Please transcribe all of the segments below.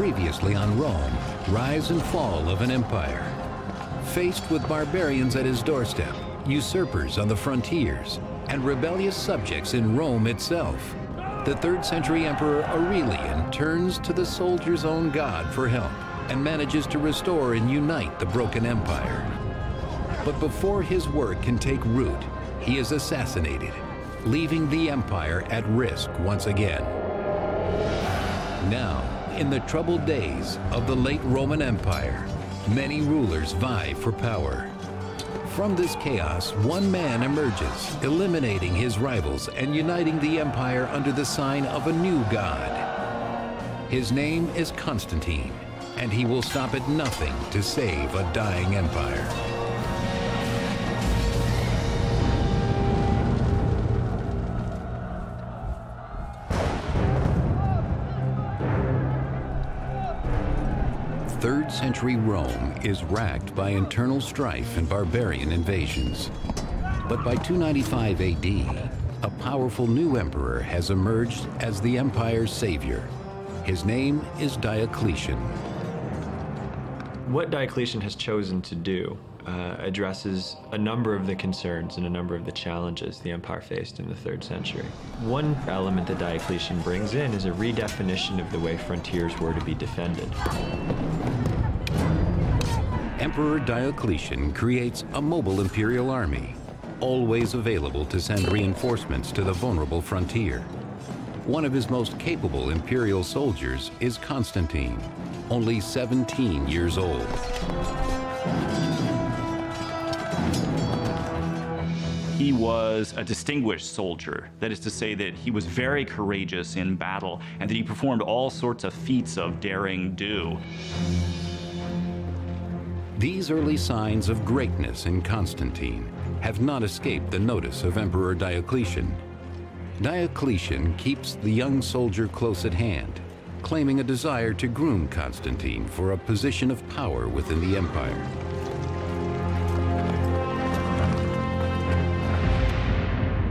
Previously on Rome, rise and fall of an empire. Faced with barbarians at his doorstep, usurpers on the frontiers, and rebellious subjects in Rome itself, the 3rd century Emperor Aurelian turns to the soldier's own god for help and manages to restore and unite the broken empire. But before his work can take root, he is assassinated, leaving the empire at risk once again. Now, in the troubled days of the late Roman Empire, many rulers vie for power. From this chaos, one man emerges, eliminating his rivals and uniting the empire under the sign of a new god. His name is Constantine, and he will stop at nothing to save a dying empire. Third-century Rome is racked by internal strife and barbarian invasions. But by 295 AD, a powerful new emperor has emerged as the empire's savior. His name is Diocletian. What Diocletian has chosen to do addresses a number of the concerns and a number of the challenges the empire faced in the 3rd century. One element that Diocletian brings in is a redefinition of the way frontiers were to be defended. Emperor Diocletian creates a mobile imperial army, always available to send reinforcements to the vulnerable frontier. One of his most capable imperial soldiers is Constantine, only 17 years old. He was a distinguished soldier. That is to say that he was very courageous in battle and that he performed all sorts of feats of daring do. These early signs of greatness in Constantine have not escaped the notice of Emperor Diocletian. Diocletian keeps the young soldier close at hand, claiming a desire to groom Constantine for a position of power within the empire.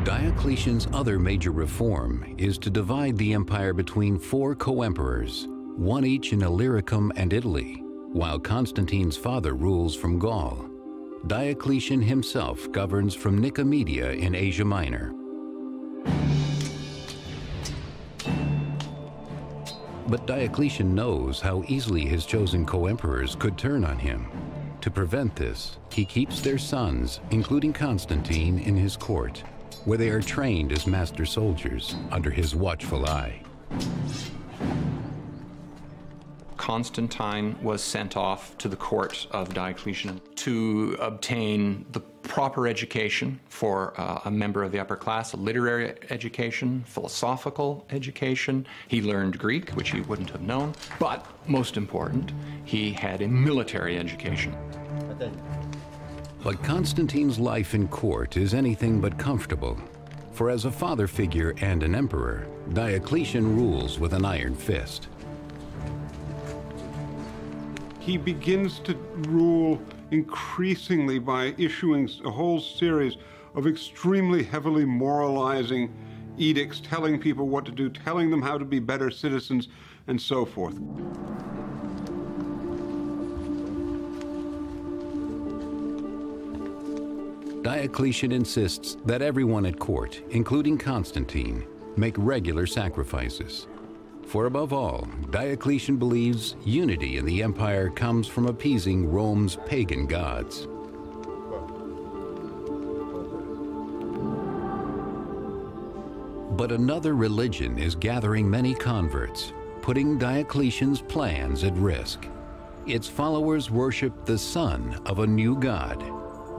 Diocletian's other major reform is to divide the empire between 4 co-emperors, one each in Illyricum and Italy, while Constantine's father rules from Gaul. Diocletian himself governs from Nicomedia in Asia Minor. But Diocletian knows how easily his chosen co-emperors could turn on him. To prevent this, he keeps their sons, including Constantine, in his court, where they are trained as master soldiers under his watchful eye. Constantine was sent off to the court of Diocletian to obtain the proper education for a member of the upper class, a literary education, philosophical education. He learned Greek, which he wouldn't have known, but most important, he had a military education. But Constantine's life in court is anything but comfortable, for as a father figure and an emperor, Diocletian rules with an iron fist. He begins to rule increasingly by issuing a whole series of extremely heavily moralizing edicts, telling people what to do, telling them how to be better citizens, and so forth. Diocletian insists that everyone at court, including Constantine, make regular sacrifices. For above all, Diocletian believes unity in the empire comes from appeasing Rome's pagan gods. But another religion is gathering many converts, putting Diocletian's plans at risk. Its followers worship the son of a new god,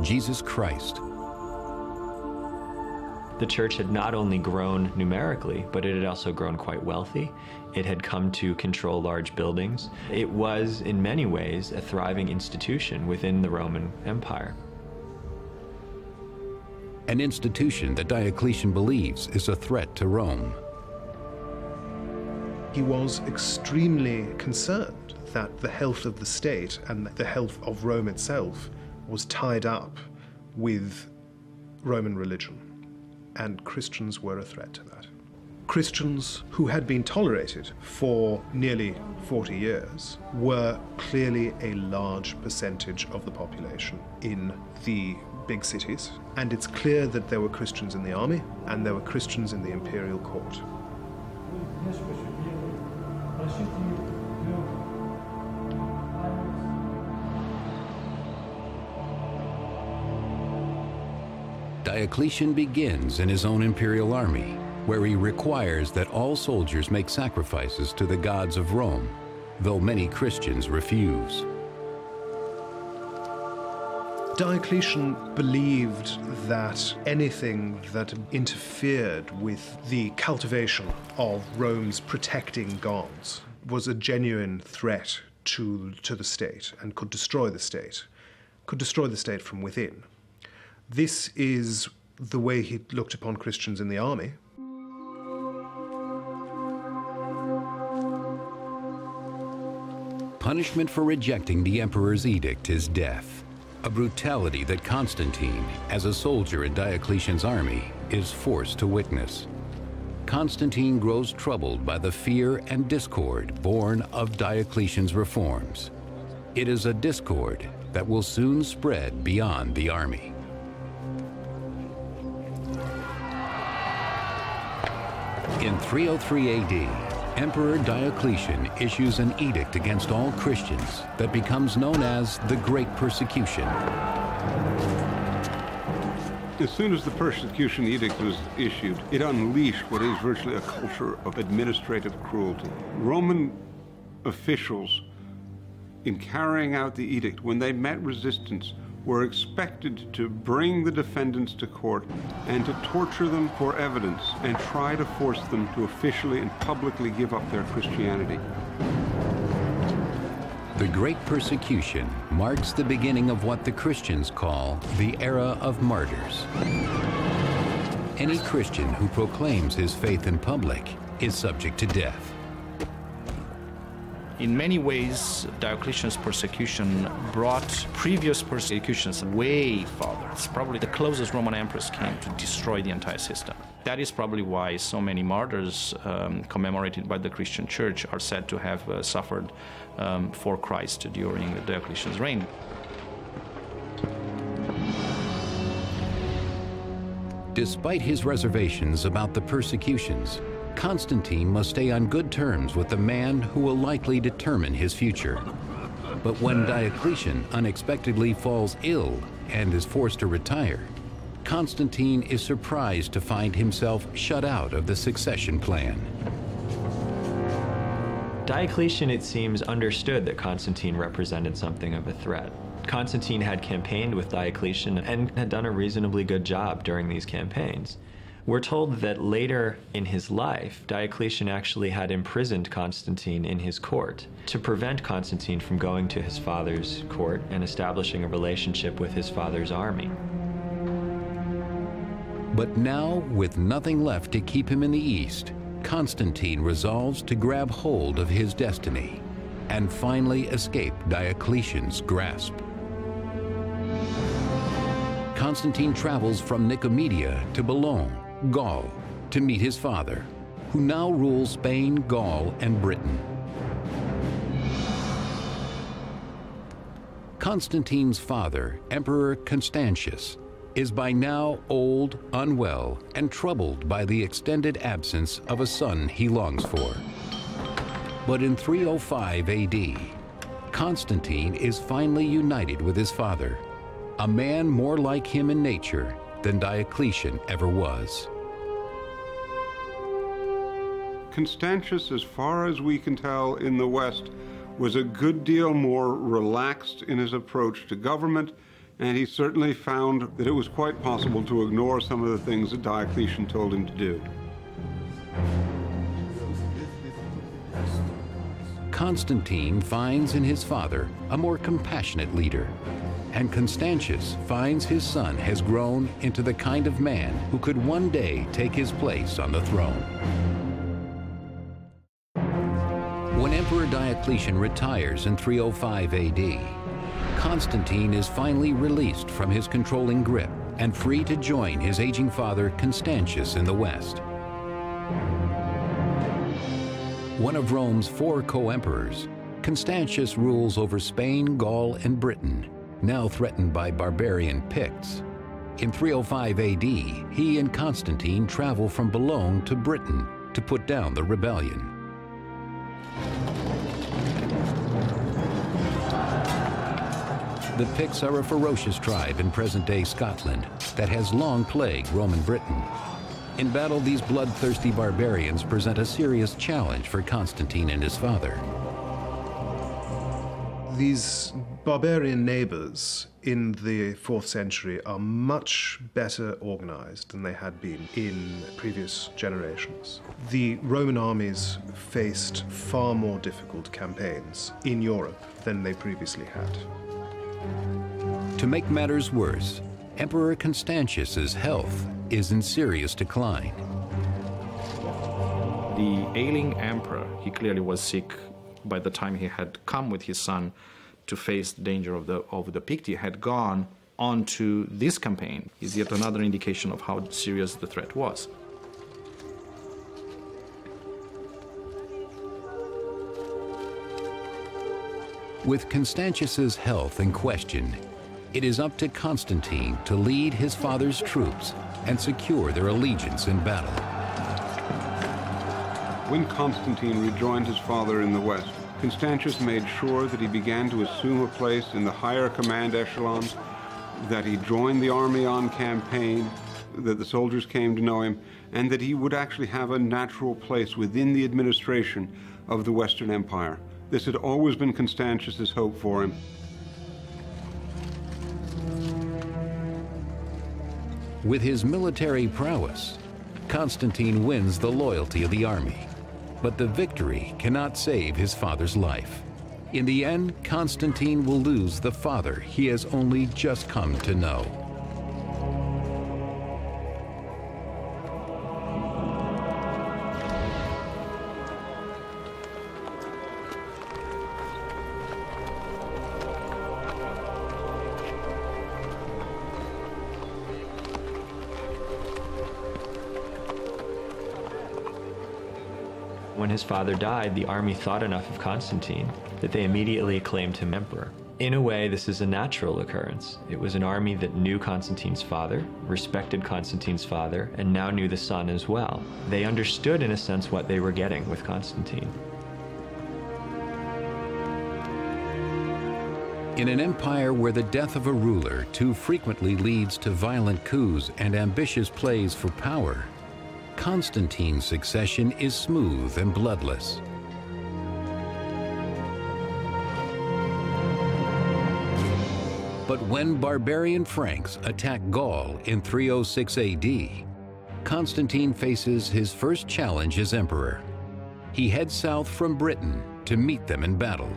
Jesus Christ. The church had not only grown numerically, but it had also grown quite wealthy. It had come to control large buildings. It was, in many ways, a thriving institution within the Roman Empire. An institution that Diocletian believes is a threat to Rome. He was extremely concerned that the health of the state and the health of Rome itself was tied up with Roman religion, and Christians were a threat to that. Christians who had been tolerated for nearly 40 years were clearly a large percentage of the population in the big cities, and it's clear that there were Christians in the army and there were Christians in the imperial court. Diocletian begins in his own imperial army, where he requires that all soldiers make sacrifices to the gods of Rome, though many Christians refuse. Diocletian believed that anything that interfered with the cultivation of Rome's protecting gods was a genuine threat to the state and could destroy the state from within. This is the way he looked upon Christians in the army. Punishment for rejecting the emperor's edict is death, a brutality that Constantine, as a soldier in Diocletian's army, is forced to witness. Constantine grows troubled by the fear and discord born of Diocletian's reforms. It is a discord that will soon spread beyond the army. In 303 AD, Emperor Diocletian issues an edict against all Christians that becomes known as the Great Persecution. As soon as the persecution edict was issued, it unleashed what is virtually a culture of administrative cruelty. Roman officials, in carrying out the edict, when they met resistance, were expected to bring the defendants to court and to torture them for evidence and try to force them to officially and publicly give up their Christianity. The Great Persecution marks the beginning of what the Christians call the era of martyrs. Any Christian who proclaims his faith in public is subject to death. In many ways, Diocletian's persecution brought previous persecutions way farther. It's probably the closest Roman emperors came to destroy the entire system. That is probably why so many martyrs commemorated by the Christian Church are said to have suffered for Christ during Diocletian's reign. Despite his reservations about the persecutions, Constantine must stay on good terms with the man who will likely determine his future. But when Diocletian unexpectedly falls ill and is forced to retire, Constantine is surprised to find himself shut out of the succession plan. Diocletian, it seems, understood that Constantine represented something of a threat. Constantine had campaigned with Diocletian and had done a reasonably good job during these campaigns. We're told that later in his life, Diocletian actually had imprisoned Constantine in his court to prevent Constantine from going to his father's court and establishing a relationship with his father's army. But now, with nothing left to keep him in the east, Constantine resolves to grab hold of his destiny and finally escape Diocletian's grasp. Constantine travels from Nicomedia to Boulogne, Gaul, to meet his father, who now rules Spain, Gaul, and Britain. Constantine's father, Emperor Constantius, is by now old, unwell, and troubled by the extended absence of a son he longs for. But in 305 AD, Constantine is finally united with his father, a man more like him in nature than Diocletian ever was. Constantius, as far as we can tell in the West, was a good deal more relaxed in his approach to government, and he certainly found that it was quite possible to ignore some of the things that Diocletian told him to do. Constantine finds in his father a more compassionate leader, and Constantius finds his son has grown into the kind of man who could one day take his place on the throne. When Emperor Diocletian retires in 305 AD, Constantine is finally released from his controlling grip and free to join his aging father Constantius in the West. One of Rome's 4 co-emperors, Constantius rules over Spain, Gaul, and Britain, now threatened by barbarian Picts. In 305 AD, he and Constantine travel from Boulogne to Britain to put down the rebellion. The Picts are a ferocious tribe in present-day Scotland that has long plagued Roman Britain. In battle, these bloodthirsty barbarians present a serious challenge for Constantine and his father. These barbarian neighbors in the 4th century are much better organized than they had been in previous generations. The Roman armies faced far more difficult campaigns in Europe than they previously had. To make matters worse, Emperor Constantius's health is in serious decline. The ailing emperor, he clearly was sick by the time he had come with his son to face the danger of the Picts, had gone on to this campaign. Is yet another indication of how serious the threat was. With Constantius's health in question, it is up to Constantine to lead his father's troops and secure their allegiance in battle. When Constantine rejoined his father in the west, Constantius made sure that he began to assume a place in the higher command echelons, that he joined the army on campaign, that the soldiers came to know him, and that he would actually have a natural place within the administration of the Western Empire. This had always been Constantius's hope for him. With his military prowess, Constantine wins the loyalty of the army. But the victory cannot save his father's life. In the end, Constantine will lose the father he has only just come to know. When his father died, the army thought enough of Constantine that they immediately acclaimed him emperor. In a way, this is a natural occurrence. It was an army that knew Constantine's father, respected Constantine's father, and now knew the son as well. They understood, in a sense, what they were getting with Constantine. In an empire where the death of a ruler too frequently leads to violent coups and ambitious plays for power, Constantine's succession is smooth and bloodless. But when barbarian Franks attack Gaul in 306 AD, Constantine faces his first challenge as emperor. He heads south from Britain to meet them in battle.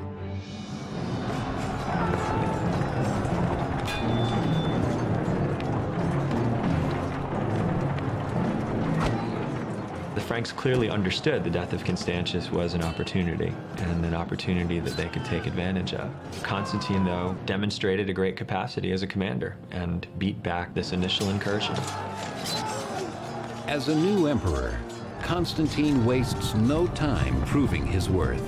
The Franks clearly understood the death of Constantius was an opportunity, and an opportunity that they could take advantage of. Constantine, though, demonstrated a great capacity as a commander and beat back this initial incursion. As a new emperor, Constantine wastes no time proving his worth.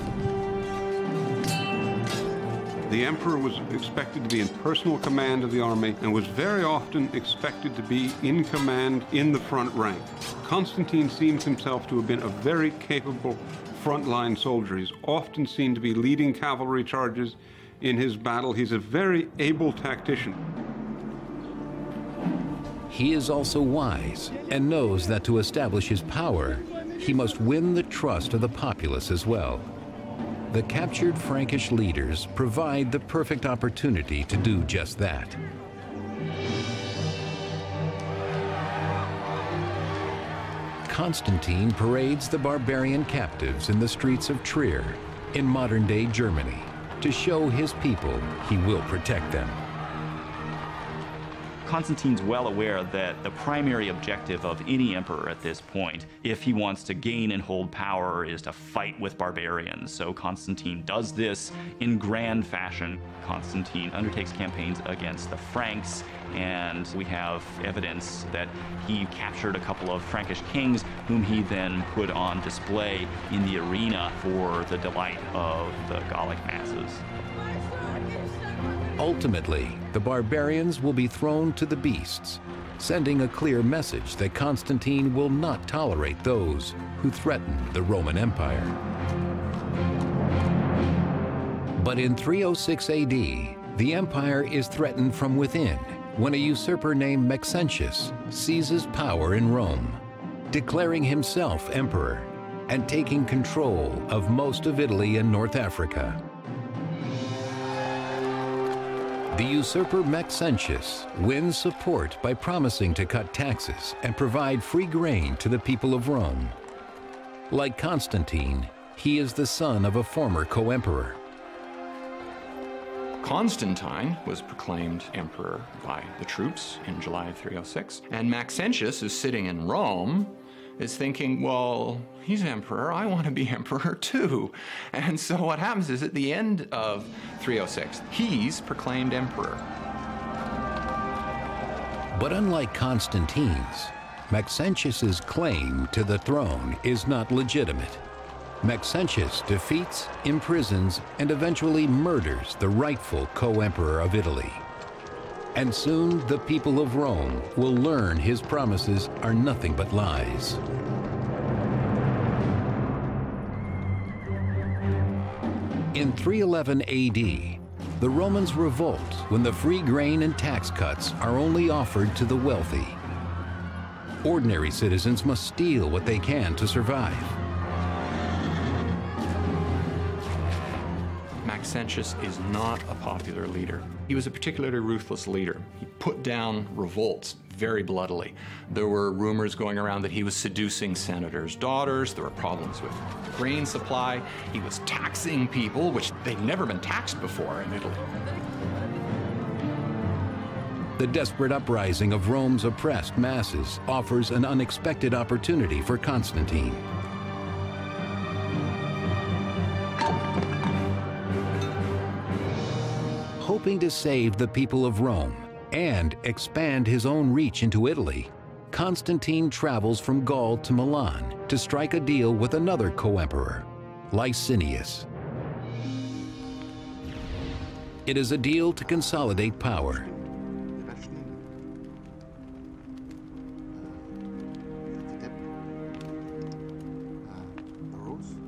The emperor was expected to be in personal command of the army and was very often expected to be in command in the front rank. Constantine seems himself to have been a very capable frontline soldier. He's often seen to be leading cavalry charges in his battle. He's a very able tactician. He is also wise and knows that to establish his power, he must win the trust of the populace as well. The captured Frankish leaders provide the perfect opportunity to do just that. Constantine parades the barbarian captives in the streets of Trier, in modern-day Germany, to show his people he will protect them. Constantine's well aware that the primary objective of any emperor at this point, if he wants to gain and hold power, is to fight with barbarians. So Constantine does this in grand fashion. Constantine undertakes campaigns against the Franks, and we have evidence that he captured a couple of Frankish kings, whom he then put on display in the arena for the delight of the Gallic masses. Ultimately, the barbarians will be thrown to the beasts, sending a clear message that Constantine will not tolerate those who threaten the Roman Empire. But in 306 AD, the empire is threatened from within when a usurper named Maxentius seizes power in Rome, declaring himself emperor and taking control of most of Italy and North Africa. The usurper Maxentius wins support by promising to cut taxes and provide free grain to the people of Rome. Like Constantine, he is the son of a former co-emperor. Constantine was proclaimed emperor by the troops in July of 306, and Maxentius, who's sitting in Rome, is thinking, well, he's emperor, I want to be emperor too. And so what happens is at the end of 306, he's proclaimed emperor. But unlike Constantine's, Maxentius's claim to the throne is not legitimate. Maxentius defeats, imprisons, and eventually murders the rightful co-emperor of Italy. And soon the people of Rome will learn his promises are nothing but lies. In 311 AD, the Romans revolt when the free grain and tax cuts are only offered to the wealthy. Ordinary citizens must steal what they can to survive. Maxentius is not a popular leader. He was a particularly ruthless leader. He put down revolts very bloodily. There were rumors going around that he was seducing senators' daughters. There were problems with the grain supply. He was taxing people, which they'd never been taxed before in Italy. The desperate uprising of Rome's oppressed masses offers an unexpected opportunity for Constantine. Hoping to save the people of Rome and expand his own reach into Italy, Constantine travels from Gaul to Milan to strike a deal with another co-emperor, Licinius. It is a deal to consolidate power.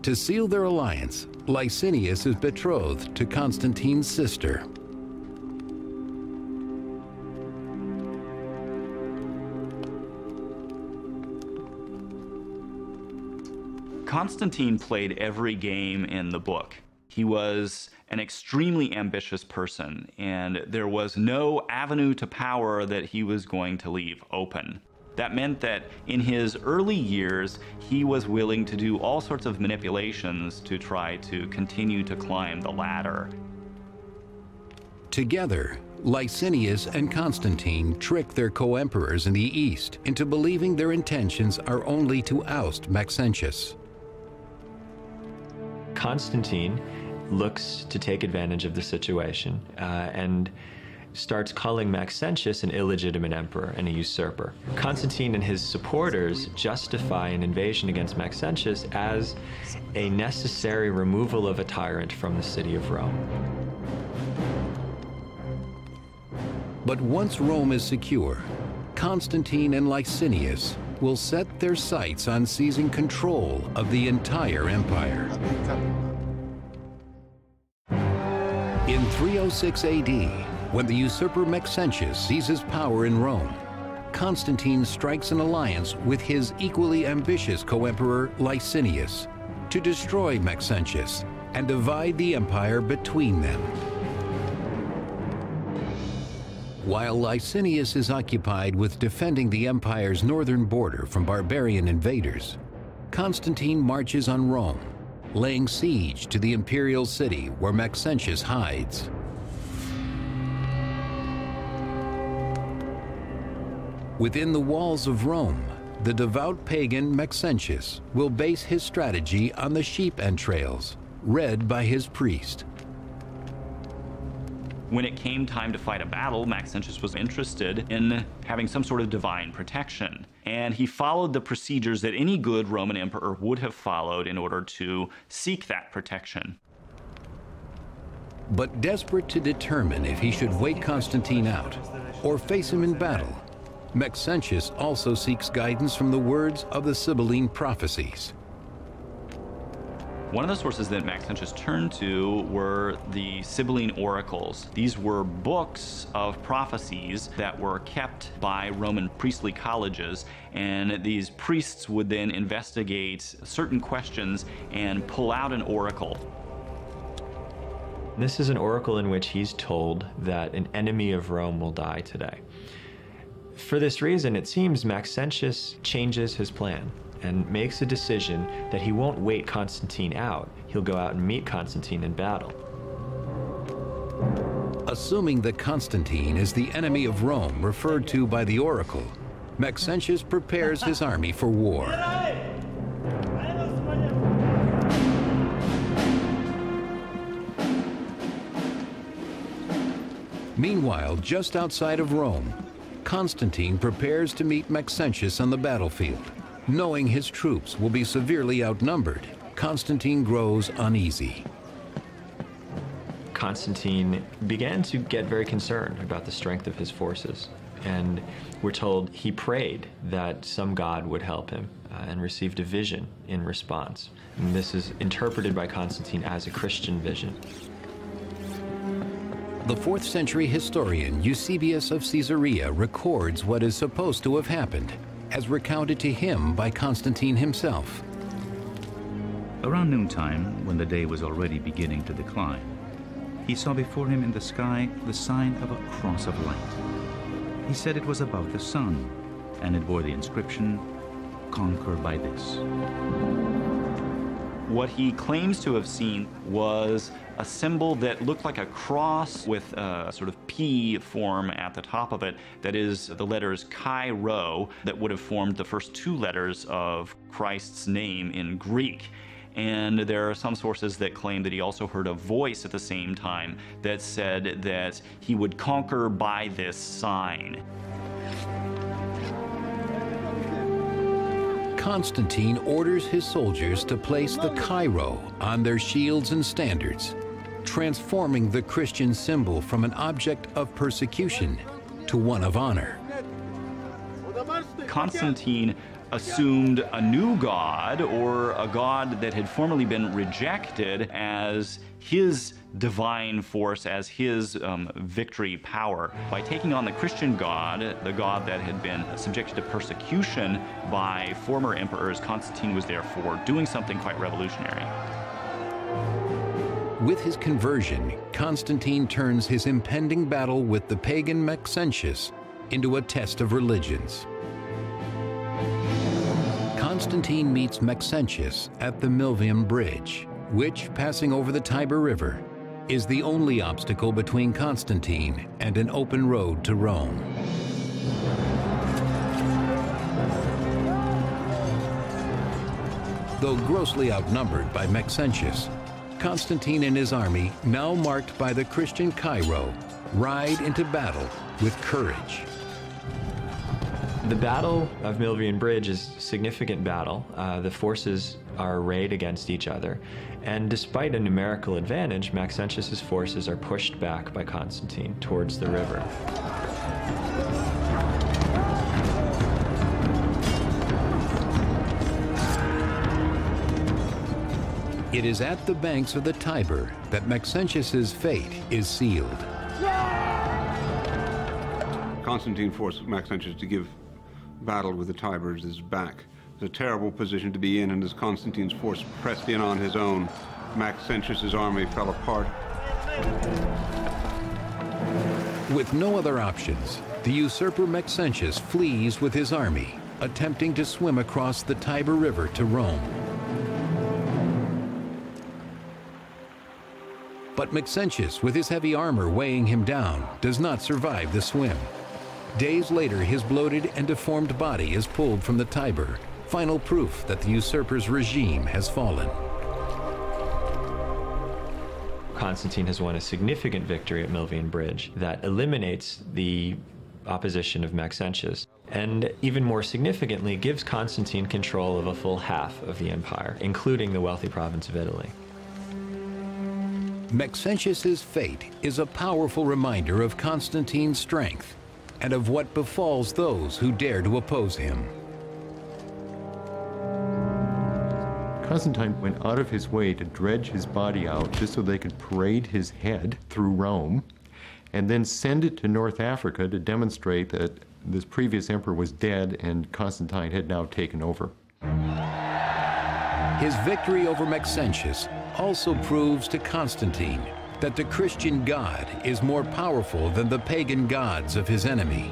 To seal their alliance, Licinius is betrothed to Constantine's sister. Constantine played every game in the book. He was an extremely ambitious person, and there was no avenue to power that he was going to leave open. That meant that in his early years, he was willing to do all sorts of manipulations to try to continue to climb the ladder. Together, Licinius and Constantine trick their co-emperors in the East into believing their intentions are only to oust Maxentius. Constantine looks to take advantage of the situation and starts calling Maxentius an illegitimate emperor and a usurper. Constantine and his supporters justify an invasion against Maxentius as a necessary removal of a tyrant from the city of Rome. But once Rome is secure, Constantine and Licinius will set their sights on seizing control of the entire empire. In 306 AD, when the usurper Maxentius seizes power in Rome, Constantine strikes an alliance with his equally ambitious co-emperor Licinius to destroy Maxentius and divide the empire between them. While Licinius is occupied with defending the empire's northern border from barbarian invaders, Constantine marches on Rome, laying siege to the imperial city where Maxentius hides. Within the walls of Rome, the devout pagan Maxentius will base his strategy on the sheep entrails, read by his priest. When it came time to fight a battle, Maxentius was interested in having some sort of divine protection. And he followed the procedures that any good Roman emperor would have followed in order to seek that protection. But desperate to determine if he should wait Constantine out or face him in battle, Maxentius also seeks guidance from the words of the Sibylline prophecies. One of the sources that Maxentius turned to were the Sibylline oracles. These were books of prophecies that were kept by Roman priestly colleges, and these priests would then investigate certain questions and pull out an oracle. This is an oracle in which he's told that an enemy of Rome will die today. For this reason, it seems Maxentius changes his plan and makes a decision that he won't wait Constantine out. He'll go out and meet Constantine in battle. Assuming that Constantine is the enemy of Rome referred to by the oracle, Maxentius prepares his army for war. Meanwhile, just outside of Rome, Constantine prepares to meet Maxentius on the battlefield. Knowing his troops will be severely outnumbered, Constantine grows uneasy. Constantine began to get very concerned about the strength of his forces, and we're told he prayed that some god would help him and received a vision in response. And this is interpreted by Constantine as a Christian vision. The 4th century historian Eusebius of Caesarea records what is supposed to have happened, as recounted to him by Constantine himself. Around noontime, when the day was already beginning to decline, he saw before him in the sky the sign of a cross of light. He said it was above the sun, and it bore the inscription, "Conquer by this." What he claims to have seen was a symbol that looked like a cross with a sort of P form at the top of it, that is the letters Chi Rho, that would have formed the first 2 letters of Christ's name in Greek. And there are some sources that claim that he also heard a voice at the same time that said that he would conquer by this sign. Constantine orders his soldiers to place the Chi Rho on their shields and standards, transforming the Christian symbol from an object of persecution to one of honor. Constantine assumed a new god, or a god that had formerly been rejected, as his divine force, as his victory power. By taking on the Christian god, the god that had been subjected to persecution by former emperors, Constantine was therefore doing something quite revolutionary. With his conversion, Constantine turns his impending battle with the pagan Maxentius into a test of religions. Constantine meets Maxentius at the Milvian Bridge, which, passing over the Tiber River, is the only obstacle between Constantine and an open road to Rome. Though grossly outnumbered by Maxentius, Constantine and his army, now marked by the Christian Chi Rho, ride into battle with courage. The Battle of Milvian Bridge is a significant battle. The forces are arrayed against each other, and despite a numerical advantage, Maxentius's forces are pushed back by Constantine towards the river. It is at the banks of the Tiber that Maxentius's fate is sealed. Constantine forced Maxentius to give battle with the Tiber at his back. It's a terrible position to be in, and as Constantine's force pressed in on his own, Maxentius's army fell apart. With no other options, the usurper Maxentius flees with his army, attempting to swim across the Tiber River to Rome. But Maxentius, with his heavy armor weighing him down, does not survive the swim. Days later, his bloated and deformed body is pulled from the Tiber, final proof that the usurper's regime has fallen. Constantine has won a significant victory at Milvian Bridge that eliminates the opposition of Maxentius, and even more significantly, gives Constantine control of a full half of the empire, including the wealthy province of Italy. Maxentius's fate is a powerful reminder of Constantine's strength and of what befalls those who dare to oppose him. Constantine went out of his way to dredge his body out just so they could parade his head through Rome and then send it to North Africa to demonstrate that this previous emperor was dead and Constantine had now taken over. His victory over Maxentius also proves to Constantine that the Christian God is more powerful than the pagan gods of his enemy.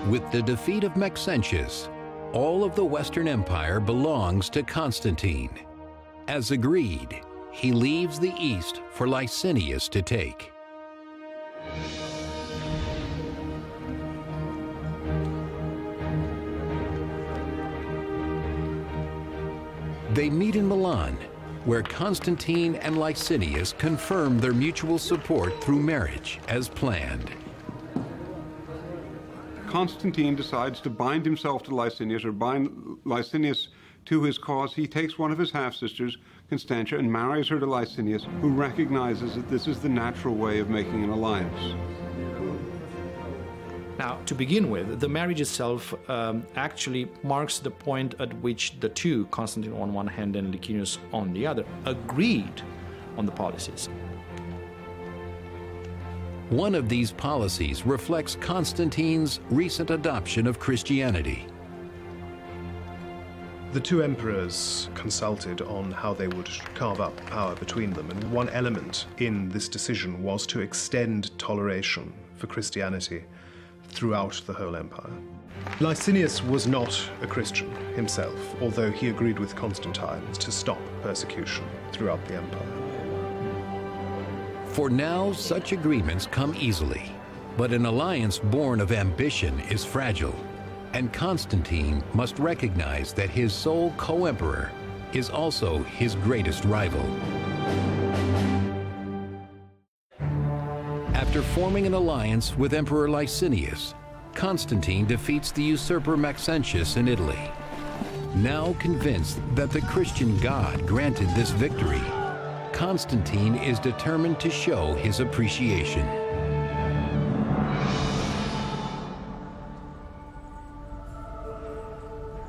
With the defeat of Maxentius, all of the Western Empire belongs to Constantine. As agreed, he leaves the East for Licinius to take. They meet in Milan, where Constantine and Licinius confirm their mutual support through marriage as planned. Constantine decides to bind himself to Licinius, or bind Licinius to his cause. He takes one of his half-sisters, Constantia, and marries her to Licinius, who recognizes that this is the natural way of making an alliance. Now, to begin with, the marriage itself actually marks the point at which the two, Constantine on one hand and Licinius on the other, agreed on the policies. One of these policies reflects Constantine's recent adoption of Christianity. The two emperors consulted on how they would carve up power between them, and one element in this decision was to extend toleration for Christianity throughout the whole empire. Licinius was not a Christian himself, although he agreed with Constantine to stop persecution throughout the empire. For now, such agreements come easily, but an alliance born of ambition is fragile, and Constantine must recognize that his sole co-emperor is also his greatest rival. After forming an alliance with Emperor Licinius, Constantine defeats the usurper Maxentius in Italy. Now convinced that the Christian God granted this victory, Constantine is determined to show his appreciation.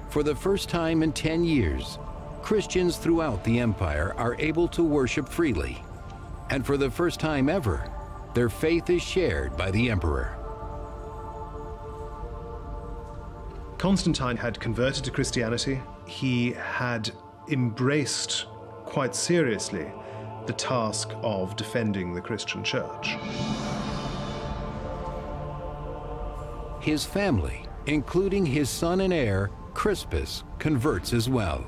For the first time in 10 years, Christians throughout the empire are able to worship freely, and for the first time ever, their faith is shared by the emperor. Constantine had converted to Christianity. He had embraced quite seriously the task of defending the Christian church. His family, including his son and heir, Crispus, converts as well.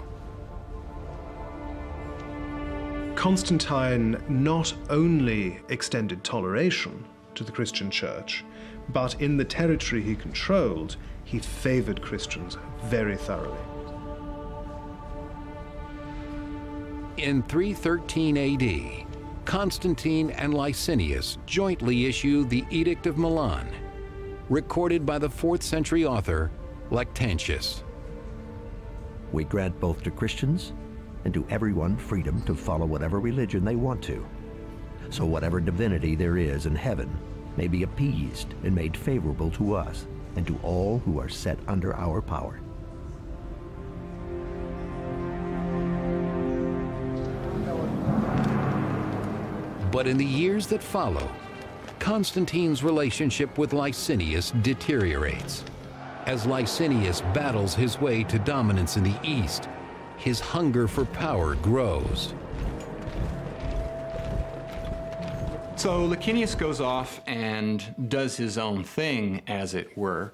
Constantine not only extended toleration to the Christian church, but in the territory he controlled, he favored Christians very thoroughly. In 313 AD, Constantine and Licinius jointly issue the Edict of Milan, recorded by the 4th century author Lactantius. We grant both to Christians and to everyone freedom to follow whatever religion they want to, so whatever divinity there is in heaven may be appeased and made favorable to us and to all who are set under our power. But in the years that follow, Constantine's relationship with Licinius deteriorates. As Licinius battles his way to dominance in the East, his hunger for power grows. So Licinius goes off and does his own thing, as it were,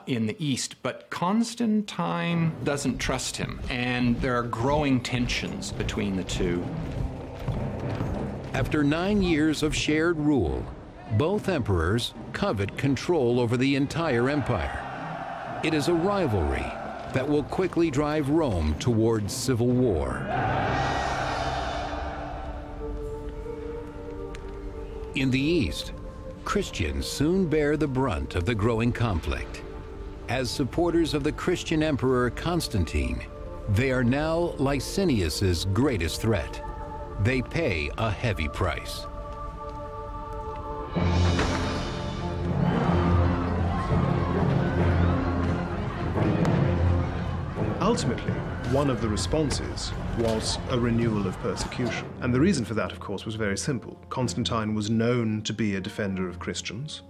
in the East, but Constantine doesn't trust him, and there are growing tensions between the two. After 9 years of shared rule, both emperors covet control over the entire empire. It is a rivalry that will quickly drive Rome towards civil war. In the East, Christians soon bear the brunt of the growing conflict. As supporters of the Christian emperor Constantine, they are now Licinius's greatest threat. They pay a heavy price. Ultimately, one of the responses was a renewal of persecution. And the reason for that, of course, was very simple. Constantine was known to be a defender of Christians,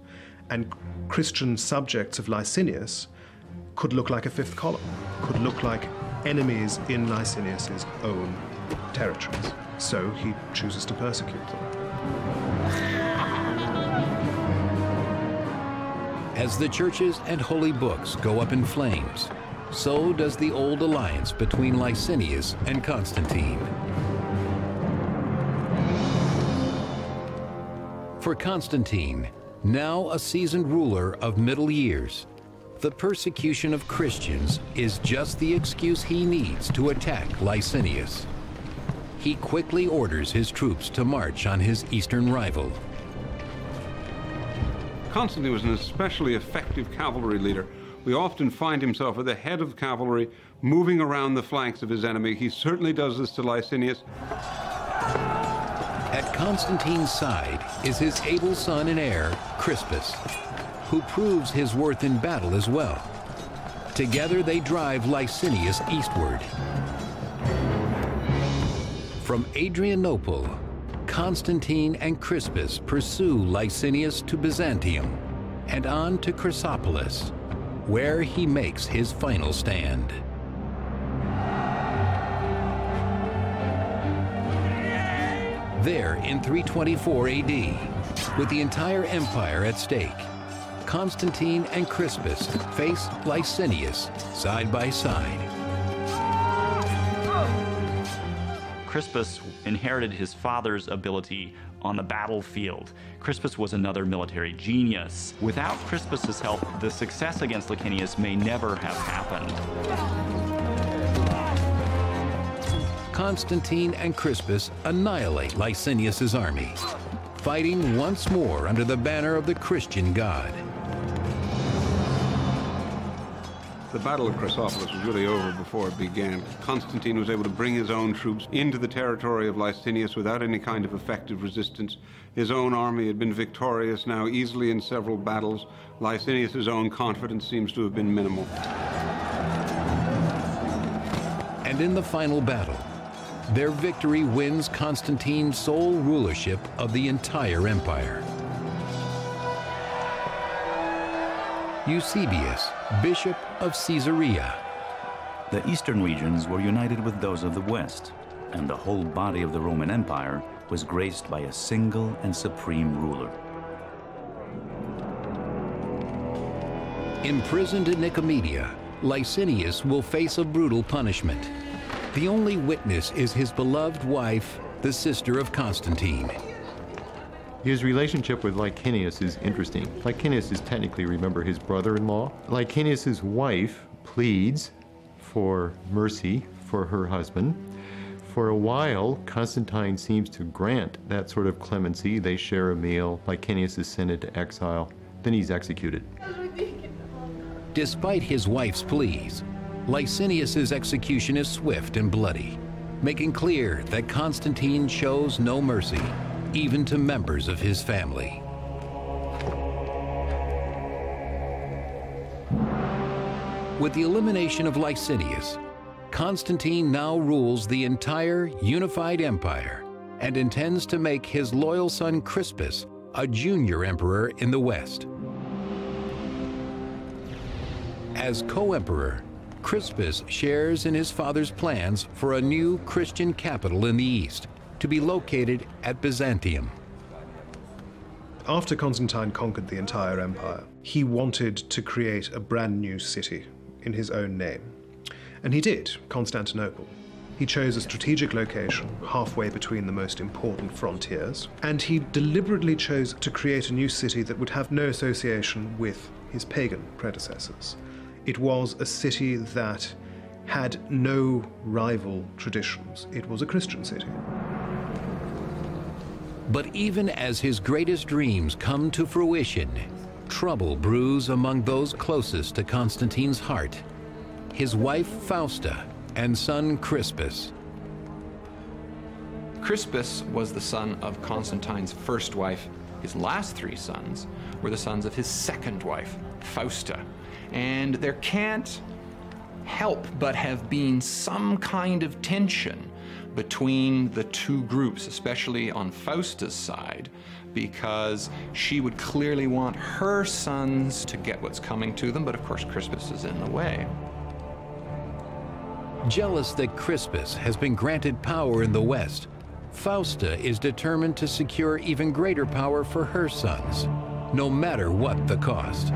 and Christian subjects of Licinius could look like a fifth column, could look like enemies in Licinius's own territories. So he chooses to persecute them. As the churches and holy books go up in flames, so does the old alliance between Licinius and Constantine. For Constantine, now a seasoned ruler of middle years, the persecution of Christians is just the excuse he needs to attack Licinius. He quickly orders his troops to march on his eastern rival. Constantine was an especially effective cavalry leader. We often find himself at the head of cavalry, moving around the flanks of his enemy. He certainly does this to Licinius. At Constantine's side is his able son and heir, Crispus, who proves his worth in battle as well. Together they drive Licinius eastward. From Adrianople, Constantine and Crispus pursue Licinius to Byzantium and on to Chrysopolis, where he makes his final stand. There, in 324 AD, with the entire empire at stake, Constantine and Crispus face Licinius side by side. Crispus inherited his father's ability on the battlefield. Crispus was another military genius. Without Crispus's help, the success against Licinius may never have happened. Constantine and Crispus annihilate Licinius's army, fighting once more under the banner of the Christian God. The Battle of Chrysopolis was really over before it began. Constantine was able to bring his own troops into the territory of Licinius without any kind of effective resistance. His own army had been victorious now easily in several battles. Licinius's own confidence seems to have been minimal. And in the final battle, their victory wins Constantine's sole rulership of the entire empire. Eusebius, Bishop of Caesarea. The eastern regions were united with those of the west, and the whole body of the Roman Empire was graced by a single and supreme ruler. Imprisoned in Nicomedia, Licinius will face a brutal punishment. The only witness is his beloved wife, the sister of Constantine. His relationship with Licinius is interesting. Licinius is technically, remember, his brother-in-law. Licinius's wife pleads for mercy for her husband. For a while, Constantine seems to grant that sort of clemency. They share a meal. Licinius is sent into exile. Then he's executed. Despite his wife's pleas, Licinius's execution is swift and bloody, making clear that Constantine shows no mercy, even to members of his family. With the elimination of Licinius, Constantine now rules the entire unified empire and intends to make his loyal son Crispus a junior emperor in the West. As co-emperor, Crispus shares in his father's plans for a new Christian capital in the East, to be located at Byzantium. After Constantine conquered the entire empire, he wanted to create a brand new city in his own name. And he did, Constantinople. He chose a strategic location halfway between the most important frontiers, and he deliberately chose to create a new city that would have no association with his pagan predecessors. It was a city that had no rival traditions. It was a Christian city. But even as his greatest dreams come to fruition, trouble brews among those closest to Constantine's heart: his wife Fausta and son Crispus. Crispus was the son of Constantine's first wife. His last three sons were the sons of his second wife, Fausta. And there can't help but have been some kind of tension between the two groups, especially on Fausta's side, because she would clearly want her sons to get what's coming to them, but of course Crispus is in the way. Jealous that Crispus has been granted power in the West, Fausta is determined to secure even greater power for her sons, no matter what the cost.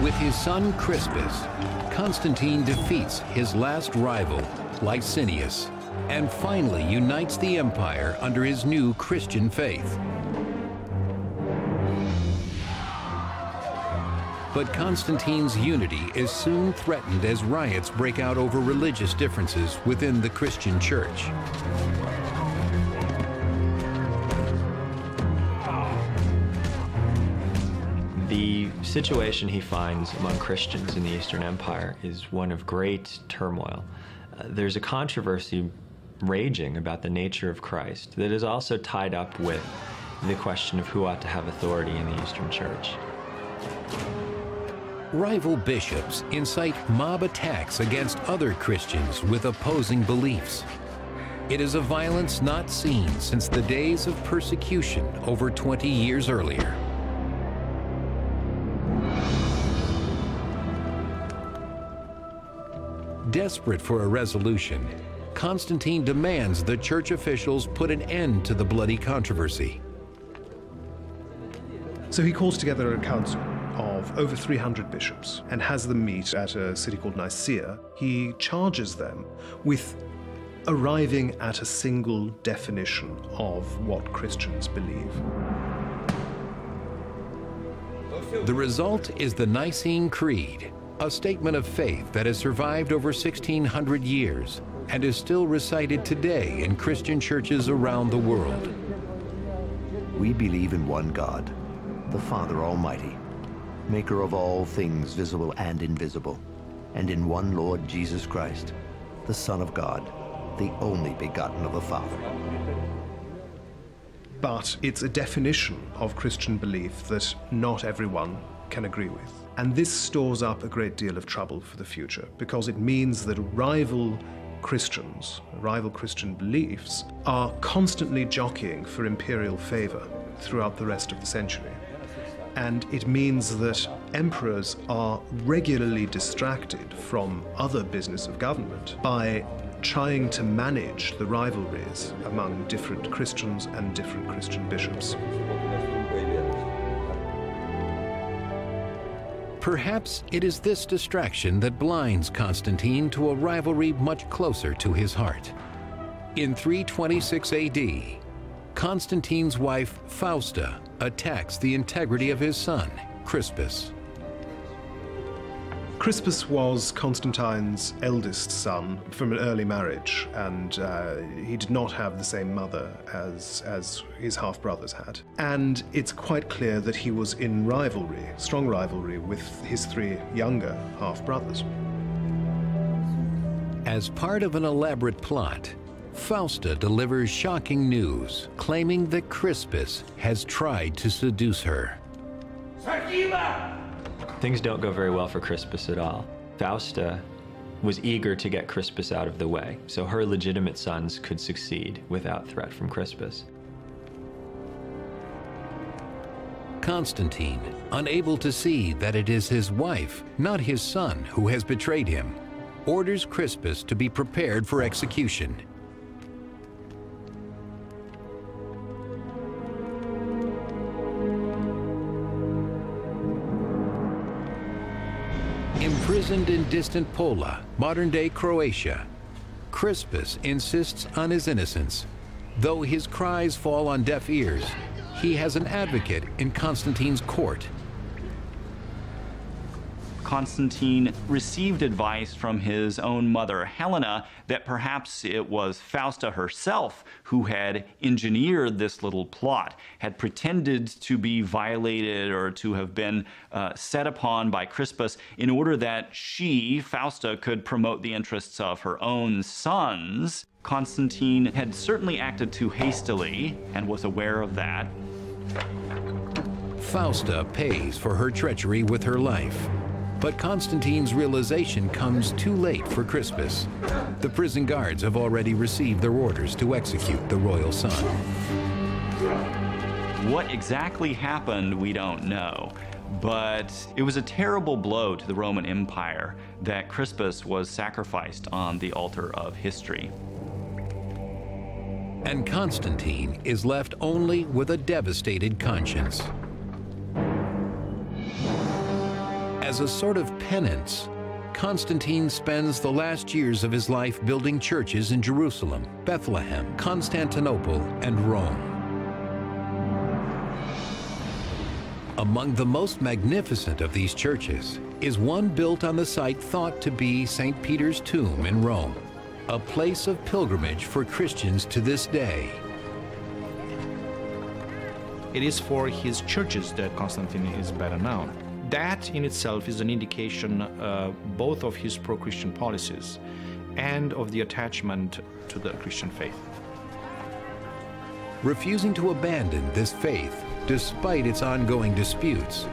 With his son Crispus, Constantine defeats his last rival, Licinius, and finally unites the empire under his new Christian faith. But Constantine's unity is soon threatened as riots break out over religious differences within the Christian church. The situation he finds among Christians in the Eastern Empire is one of great turmoil. There's a controversy raging about the nature of Christ that is also tied up with the question of who ought to have authority in the Eastern Church. Rival bishops incite mob attacks against other Christians with opposing beliefs. It is a violence not seen since the days of persecution over 20 years earlier. Desperate for a resolution, Constantine demands the church officials put an end to the bloody controversy. So he calls together a council of over 300 bishops and has them meet at a city called Nicaea. He charges them with arriving at a single definition of what Christians believe. The result is the Nicene Creed, a statement of faith that has survived over 1,600 years and is still recited today in Christian churches around the world. We believe in one God, the Father Almighty, maker of all things visible and invisible, and in one Lord Jesus Christ, the Son of God, the only begotten of the Father. But it's a definition of Christian belief that not everyone can agree with. And this stores up a great deal of trouble for the future, because it means that rival Christians, rival Christian beliefs, are constantly jockeying for imperial favor throughout the rest of the century. And it means that emperors are regularly distracted from other business of government by trying to manage the rivalries among different Christians and different Christian bishops. Perhaps it is this distraction that blinds Constantine to a rivalry much closer to his heart. In 326 AD, Constantine's wife Fausta attacks the integrity of his son, Crispus. Crispus was Constantine's eldest son from an early marriage, and he did not have the same mother as his half-brothers had. And it's quite clear that he was in rivalry, strong rivalry, with his three younger half-brothers. As part of an elaborate plot, Fausta delivers shocking news, claiming that Crispus has tried to seduce her. Things don't go very well for Crispus at all. Fausta was eager to get Crispus out of the way, so her legitimate sons could succeed without threat from Crispus. Constantine, unable to see that it is his wife, not his son, who has betrayed him, orders Crispus to be prepared for execution. Imprisoned in distant Pola, modern-day Croatia, Crispus insists on his innocence. Though his cries fall on deaf ears, he has an advocate in Constantine's court. Constantine received advice from his own mother, Helena, that perhaps it was Fausta herself who had engineered this little plot, had pretended to be violated or to have been set upon by Crispus in order that she, Fausta, could promote the interests of her own sons. Constantine had certainly acted too hastily and was aware of that. Fausta pays for her treachery with her life. But Constantine's realization comes too late for Crispus. The prison guards have already received their orders to execute the royal son. What exactly happened, we don't know. But it was a terrible blow to the Roman Empire that Crispus was sacrificed on the altar of history. And Constantine is left only with a devastated conscience. As a sort of penance, Constantine spends the last years of his life building churches in Jerusalem, Bethlehem, Constantinople, and Rome. Among the most magnificent of these churches is one built on the site thought to be St. Peter's tomb in Rome, a place of pilgrimage for Christians to this day. It is for his churches that Constantine is better known. That in itself is an indication both of his pro-Christian policies and of the attachment to the Christian faith. Refusing to abandon this faith, despite its ongoing disputes,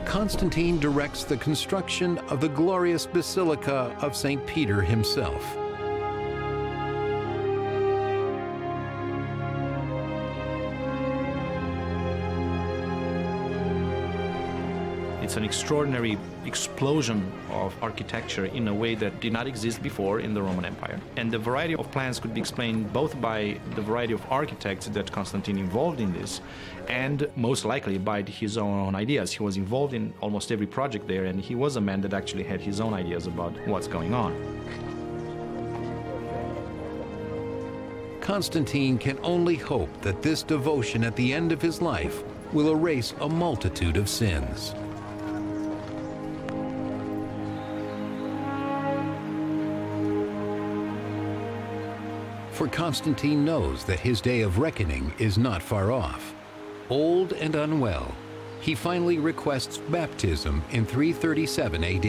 Constantine directs the construction of the glorious Basilica of St. Peter himself. It's an extraordinary explosion of architecture in a way that did not exist before in the Roman Empire. And the variety of plans could be explained both by the variety of architects that Constantine involved in this, and most likely by his own ideas. He was involved in almost every project there, and he was a man that actually had his own ideas about what's going on. Constantine can only hope that this devotion at the end of his life will erase a multitude of sins. For Constantine knows that his day of reckoning is not far off. Old and unwell, he finally requests baptism in 337 AD.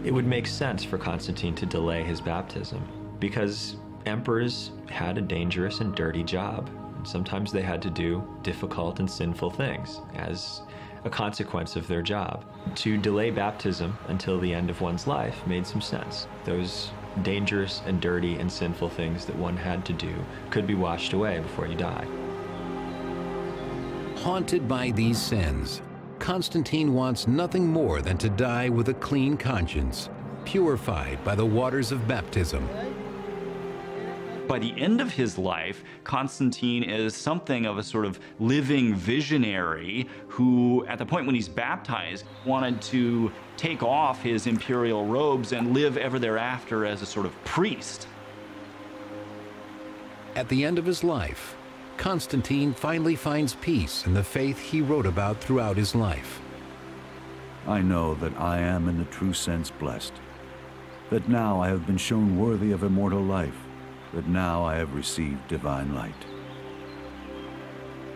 It would make sense for Constantine to delay his baptism because emperors had a dangerous and dirty job. And sometimes they had to do difficult and sinful things as a consequence of their job. To delay baptism until the end of one's life made some sense. Those dangerous and dirty and sinful things that one had to do could be washed away before you die. Haunted by these sins, Constantine wants nothing more than to die with a clean conscience, purified by the waters of baptism. By the end of his life, Constantine is something of a sort of living visionary who, at the point when he's baptized, wanted to take off his imperial robes and live ever thereafter as a sort of priest. At the end of his life, Constantine finally finds peace in the faith he wrote about throughout his life. I know that I am in the true sense blessed, that now I have been shown worthy of immortal life, that now I have received divine light.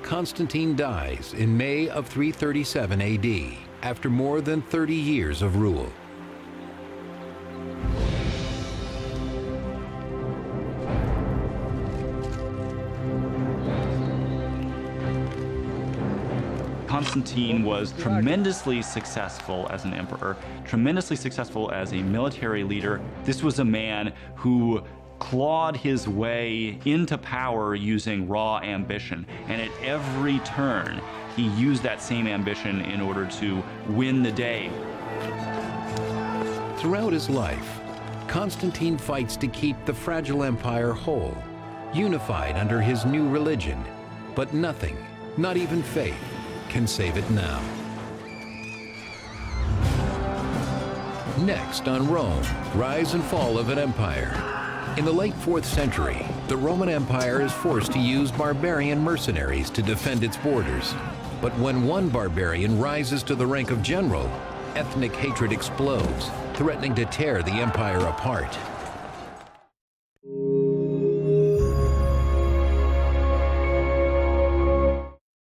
Constantine dies in May of 337 AD, after more than 30 years of rule. Constantine was tremendously successful as an emperor, tremendously successful as a military leader. This was a man who clawed his way into power using raw ambition, and at every turn he used that same ambition in order to win the day. Throughout his life, Constantine fights to keep the fragile empire whole, unified under his new religion, but nothing, not even faith, can save it now. Next on Rome, rise and fall of an empire. In the late 4th century, the Roman Empire is forced to use barbarian mercenaries to defend its borders. But when one barbarian rises to the rank of general, ethnic hatred explodes, threatening to tear the empire apart.